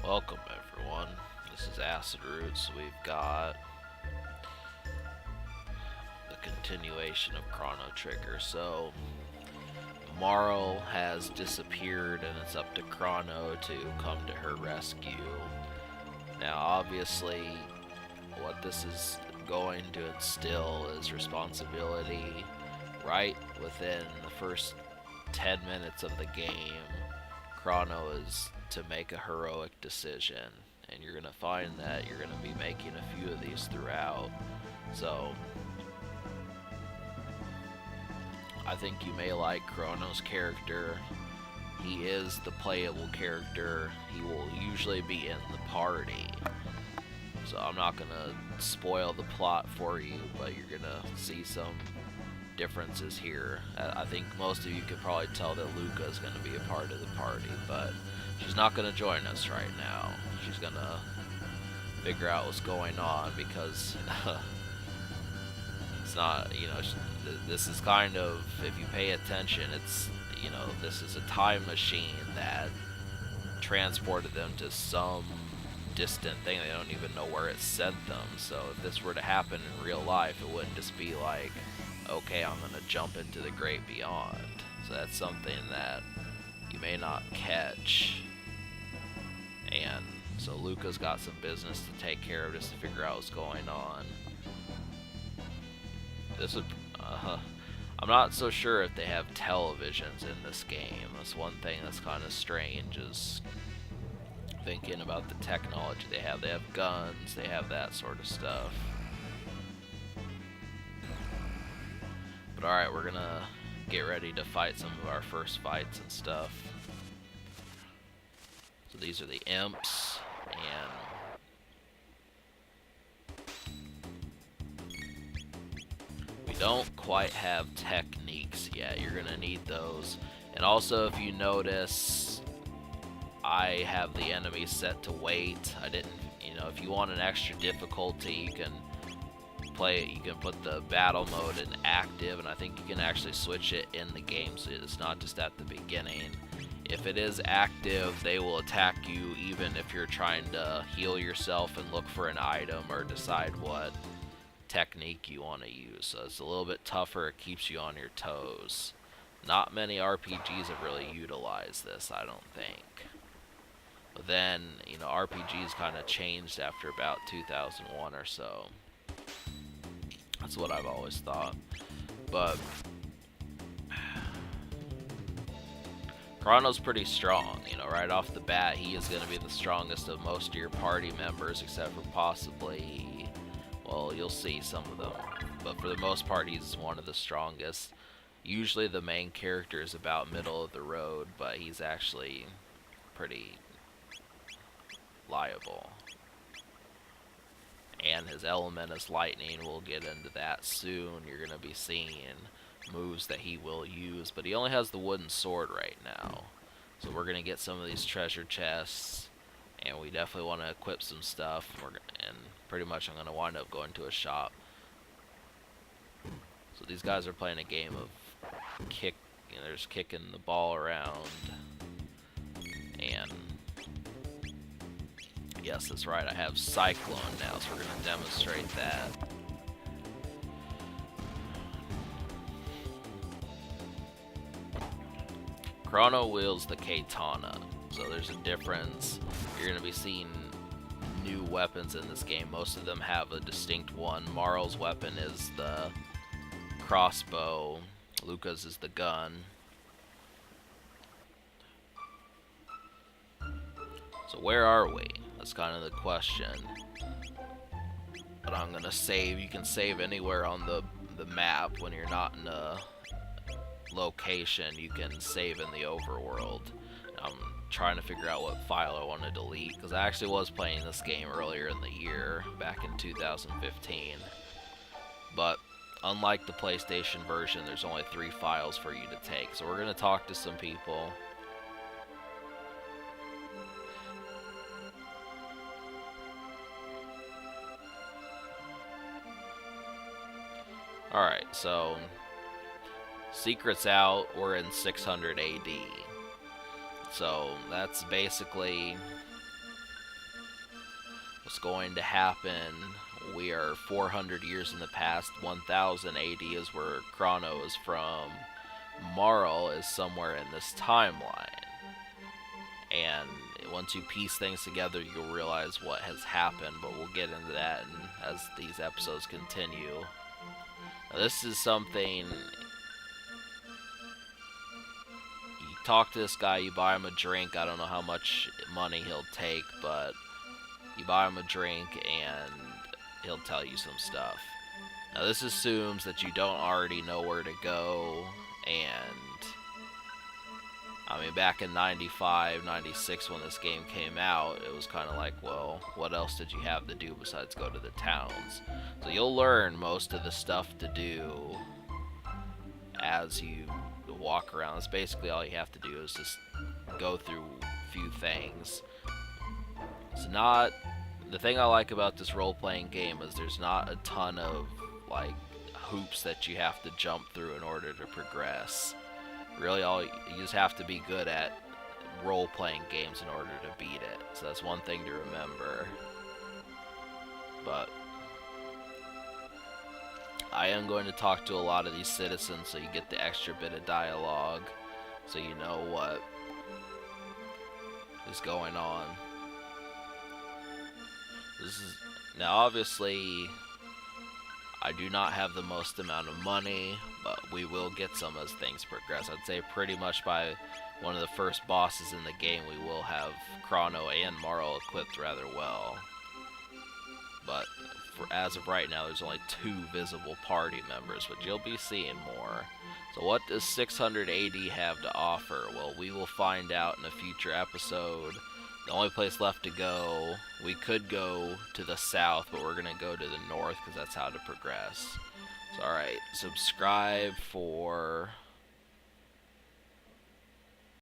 Welcome everyone. This is Acid Roots. We've got the continuation of Chrono Trigger. So Marl has disappeared and it's up to Chrono to come to her rescue. Now obviously what this is going to instill is responsibility right within the first 10 minutes of the game. Chrono is to make a heroic decision, and you're going to find that you're going to be making a few of these throughout. So I think you may like Chrono's character. He is the playable character. He will usually be in the party. So I'm not going to spoil the plot for you, but you're going to see some differences here. I think most of you could probably tell that Luca is going to be a part of the party, but she's not going to join us right now. She's going to figure out what's going on because it's not, this is kind of, if you pay attention, it's, this is a time machine that transported them to some distant thing. They don't even know where it sent them. So if this were to happen in real life, it wouldn't just be like, okay, I'm gonna jump into the great beyond. So that's something that you may not catch. And so Luca's got some business to take care of just to figure out what's going on. This would, I'm not so sure if they have televisions in this game. That's one thing that's kind of strange, is thinking about the technology they have. They have guns, they have that sort of stuff. But alright, we're gonna get ready to fight some of our first fights and stuff. So these are the imps, and we don't quite have techniques yet. You're gonna need those. And also, if you notice, I have the enemies set to wait. I didn't, if you want an extra difficulty, you can put the battle mode in active, and I think you can actually switch it in the game, so it's not just at the beginning. If it is active, they will attack you even if you're trying to heal yourself and look for an item or decide what technique you want to use. So it's a little bit tougher. It keeps you on your toes. Not many RPGs have really utilized this, I don't think. But then, RPGs kind of changed after about 2001 or so. That's what I've always thought. But Chrono's pretty strong, right off the bat. He is going to be the strongest of most of your party members, except for possibly, well, you'll see some of them. But for the most part, he's one of the strongest. Usually the main character is about middle of the road, but he's actually pretty liable. And his element is lightning. We'll get into that soon. You're going to be seeing moves that he will use, but he only has the wooden sword right now. So we're going to get some of these treasure chests, and we definitely want to equip some stuff. And pretty much I'm going to wind up going to a shop. So these guys are playing a game of kick. They're just kicking the ball around. And yes, that's right, I have Cyclone now, so we're going to demonstrate that. Chrono wields the Katana, so there's a difference. You're going to be seeing new weapons in this game. Most of them have a distinct one. Marl's weapon is the crossbow. Luca's is the gun. So where are we? That's kind of the question. But I'm going to save. You can save anywhere on the map. When you're not in a location, you can save in the overworld. I'm trying to figure out what file I want to delete, because I actually was playing this game earlier in the year, back in 2015. But unlike the PlayStation version, there's only 3 files for you to take. So we're going to talk to some people. Alright, so Secret's out, we're in 600 AD. So that's basically what's going to happen. We are 400 years in the past. 1000 AD is where Chrono is from. Marl is somewhere in this timeline. And once you piece things together, you'll realize what has happened, but we'll get into that as these episodes continue. Now, this is something. You talk to this guy, you buy him a drink. I don't know how much money he'll take, but you buy him a drink and he'll tell you some stuff. Now, this assumes that you don't already know where to go, and I mean, back in 95, 96 when this game came out, it was kind of like, well, what else did you have to do besides go to the towns? So you'll learn most of the stuff to do as you walk around. That's basically all you have to do is just go through a few things. It's not... The thing I like about this role-playing game is there's not a ton of, like, hoops that you have to jump through in order to progress. Really, you just have to be good at role-playing games in order to beat it. So that's one thing to remember. But I am going to talk to a lot of these citizens so you get the extra bit of dialogue, so you know what is going on. Now obviously I do not have the most amount of money, but we will get some as things progress. I'd say pretty much by one of the first bosses in the game we will have Chrono and Marl equipped rather well. But as of right now, there's only 2 visible party members, but you'll be seeing more. So what does 600 AD have to offer? Well, we will find out in a future episode. The only place left to go, we could go to the south, but we're going to go to the north because that's how to progress. So, alright, subscribe for